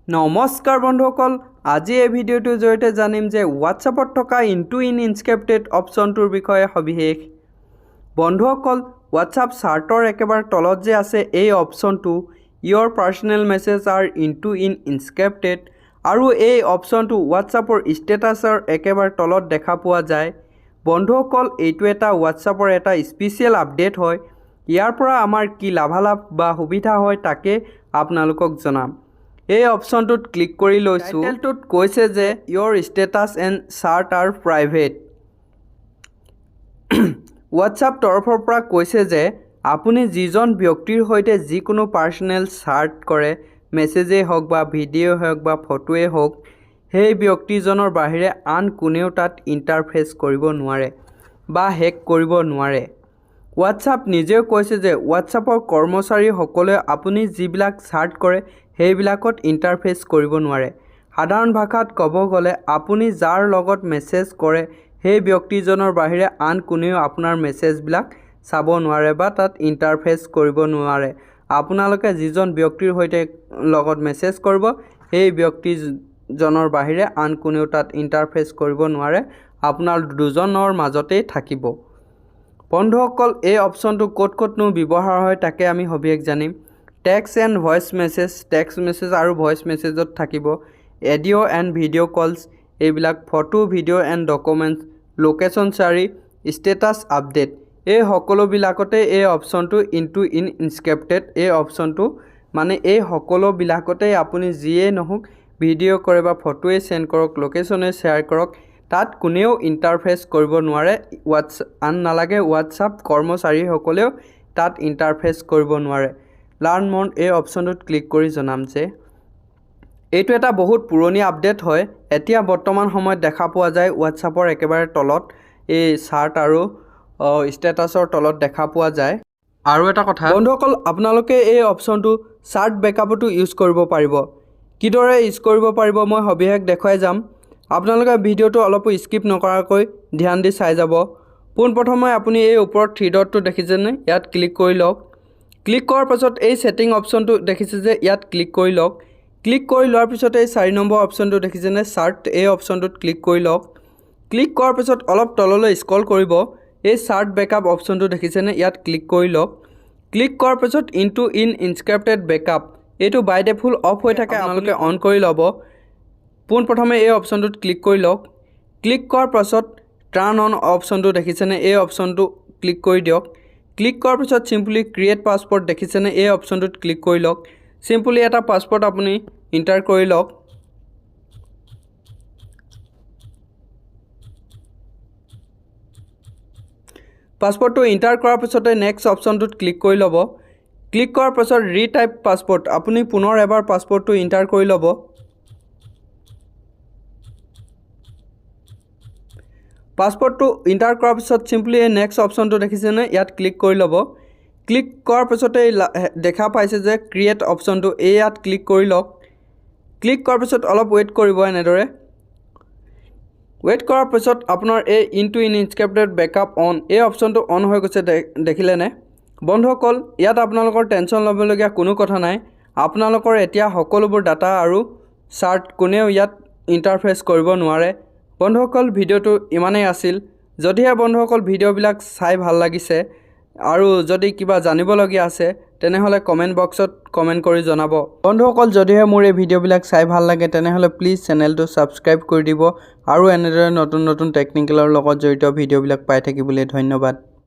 নমস্কাৰ বন্ধুসকল, আজি এই ভিডিঅ'টোৰ জৰিয়তে জানিম যে হোৱাটছআপত থকা ইনটু ইন ইনস্ক্ৰিপ্টেড অপশ্যনটোৰ বিষয়ে সবিশেষ। বন্ধুসকল, হোৱাটছআপ চাৰ্টৰ একেবাৰে তলত যে আছে এই অপশ্যনটো your personal message are end to end encrypted, আৰু এই অপশ্যনটো হোৱাটছআপৰ ষ্টেটাছৰ একেবাৰে তলত দেখা পোৱা যায়। বন্ধুসকল, এইটো এটা হোৱাটছআপৰ এটা স্পেচিয়েল আপডেট হয়। ইয়াৰ পৰা আমাৰ কি লাভালাভ বা সুবিধা হয় তাকে আপোনালোকক জনাম। এই অপশ্যনটোত ক্লিক কৰি লৈছোঁ। টাইটেলটোত কৈছে যে your status and chat are private. WhatsApp তৰফৰ পৰা কৈছে যে আপুনি যিজন ব্যক্তিৰ সৈতে যিকোনো পাৰ্চনেল চাৰ্ট কৰে, মেছেজেই হওক বা ভিডিঅ'ই হওক বা ফটোৱেই হওক, সেই ব্যক্তিজনৰ বাহিৰে আন কোনেও তাত ইণ্টাৰফেচ কৰিব নোৱাৰে বা হেক কৰিব নোৱাৰে। হোৱাটছআপ নিজেও কৈছে যে হোৱাটছআপৰ কৰ্মচাৰীসকলে আপুনি যিবিলাক চাৰ্ট কৰে সেইবিলাকত ইণ্টাৰফেচ কৰিব নোৱাৰে। সাধাৰণ ভাষাত ক'ব গ'লে আপুনি যাৰ লগত মেছেজ কৰে সেই ব্যক্তিজনৰ বাহিৰে আন কোনেও আপোনাৰ মেছেজবিলাক চাব নোৱাৰে বা তাত ইণ্টাৰফেচ কৰিব নোৱাৰে। আপোনালোকে যিজন ব্যক্তিৰ সৈতে লগত মেছেজ কৰিব সেই ব্যক্তিজনৰ বাহিৰে আন কোনেও তাত ইণ্টাৰফেচ কৰিব নোৱাৰে। আপোনাৰ দুজনৰ মাজতেই থাকিব। বন্ধুসকল, এই অপশ্যনটো ক'তনো ব্যৱহাৰ হয় তাকে আমি সবিশেষ জানিম। Text and voice message, text message আৰু ভইচ মেছেজত থাকিব। অডিঅ' এণ্ড ভিডিঅ' কলছ, এইবিলাক photo, video' and documents, location sharing, status update, এই সকলোবিলাকতে এই অপশ্যনটো ইনটু ইন ইনস্ক্ৰিপ্টেড। এই অপশ্যনটো মানে এই সকলোবিলাকতেই আপুনি যিয়েই নহওক ভিডিঅ' কৰে বা ফটোৱে চেণ্ড কৰক, লোকেশ্যনে শ্বেয়াৰ কৰক, তাত কোনেও ইণ্টাৰফেচ কৰিব নোৱাৰে। হোৱাটছআপ কৰ্মচাৰীসকলেও তাত ইণ্টাৰফেচ কৰিব নোৱাৰে। লাৰ্ণ মোৰ এই অপশ্যনটোত ক্লিক কৰি জনাম যে এইটো এটা বহুত পুৰণি আপডেট হয়। এতিয়া বৰ্তমান সময়ত দেখা পোৱা যায় হোৱাটছআপৰ একেবাৰে তলত এই চাৰ্ট আৰু ষ্টেটাছৰ তলত দেখা পোৱা যায়। আৰু এটা কথা বন্ধুসকল, আপোনালোকে এই অপশ্যনটো চাৰ্ট বেকআপতো ইউজ কৰিব পাৰিব। কিদৰে ইউজ কৰিব পাৰিব মই সবিশেষ দেখুৱাই যাম। আপোনালোকে ভিডিঅ'টো অলপো স্কিপ নকৰাকৈ ধ্যান দি চাই যাব। পোনপ্ৰথমে আপুনি এই ওপৰত থ্ৰী ডটটো দেখিছেনে, ইয়াত ক্লিক কৰি লওক। ক্লিক কৰাৰ পাছত এই ছেটিং অপশ্যনটো দেখিছে যে ইয়াত ক্লিক কৰি লওক। ক্লিক কৰি লোৱাৰ পিছত এই 4 নম্বৰ অপশ্যনটো দেখিছেনে, চাৰ্ট, এই অপশ্যনটোত ক্লিক কৰি লওক। ক্লিক কৰাৰ পিছত অলপ তললৈ স্ক্ৰল কৰিব। এই চাৰ্ট বেকআপ অপশ্যনটো দেখিছেনে, ইয়াত ক্লিক কৰি লওক। ক্লিক কৰাৰ পিছত ইনটু ইন ইনস্ক্ৰিপ্টেড বেকআপ, এইটো বাই ডিফল্ট অফ হৈ থাকে, আপোনালোকে অন কৰি ল'ব। পোনপ্ৰথমে এই অপশ্যনটোত ক্লিক কৰি লওক। ক্লিক কৰাৰ পাছত টাৰ্ণ অন অপশ্যনটো দেখিছেনে, এই অপশ্যনটো ক্লিক কৰি দিয়ক। ক্লিক কৰাৰ পিছত চিম্পলি ক্ৰিয়েট পাছপৰ্ট দেখিছেনে, এই অপশ্যনটোত ক্লিক কৰি লওক। চিম্পলি এটা পাছপৰ্ট আপুনি ইণ্টাৰ কৰি লওক। পাছপৰ্টটো ইণ্টাৰ কৰাৰ পিছতে নেক্সট অপশ্যনটোত ক্লিক কৰি ল'ব। ক্লিক কৰাৰ পাছত ৰিটাইপ পাছপৰ্ট, আপুনি পুনৰ এবাৰ পাছপৰ্টটো ইণ্টাৰ কৰি ল'ব। পাছপৰ্টটো ইণ্টাৰ কৰাৰ পিছত চিম্পলি এই নেক্সট অপশ্যনটো দেখিছেনে, ইয়াত ক্লিক কৰি ল'ব। ক্লিক কৰাৰ পিছতে দেখা পাইছে যে ক্ৰিয়েট অপশ্যনটো, ইয়াত ক্লিক কৰি লওক। ক্লিক কৰাৰ পিছত অলপ ৱেইট কৰিব এনেদৰে। ৱেইট কৰাৰ পিছত আপোনাৰ এই ইনটু ইন ইনস্ক্ৰিপ্টেড বেকআপ অন, এই অপশ্যনটো অন হৈ গৈছে দেখিলেনে। বন্ধুসকল, ইয়াত আপোনালোকৰ টেনশ্যন ল'বলগীয়া কোনো কথা নাই। আপোনালোকৰ এতিয়া সকলোবোৰ ডাটা আৰু চাৰ্ট কোনেও ইয়াত ইণ্টাৰফেচ কৰিব নোৱাৰে। বন্ধুসকল, ভিডিঅ'টো ইমানেই আছিল। যদিহে বন্ধুসকল ভিডিঅ'বিলাক চাই ভাল লাগিছে আৰু যদি কিবা জানিবলগীয়া আছে তেনেহ'লে কমেণ্ট বক্সত কমেণ্ট কৰি জনাব। বন্ধুসকল, যদিহে মোৰ এই ভিডিঅ'বিলাক চাই ভাল লাগে তেনেহ'লে প্লিজ চেনেলটো ছাবস্ক্ৰাইব কৰি দিব আৰু এনেদৰে নতুন নতুন টেকনিকেলৰ লগত জড়িত ভিডিঅ'বিলাক পাই থাকিবলৈ ধন্যবাদ।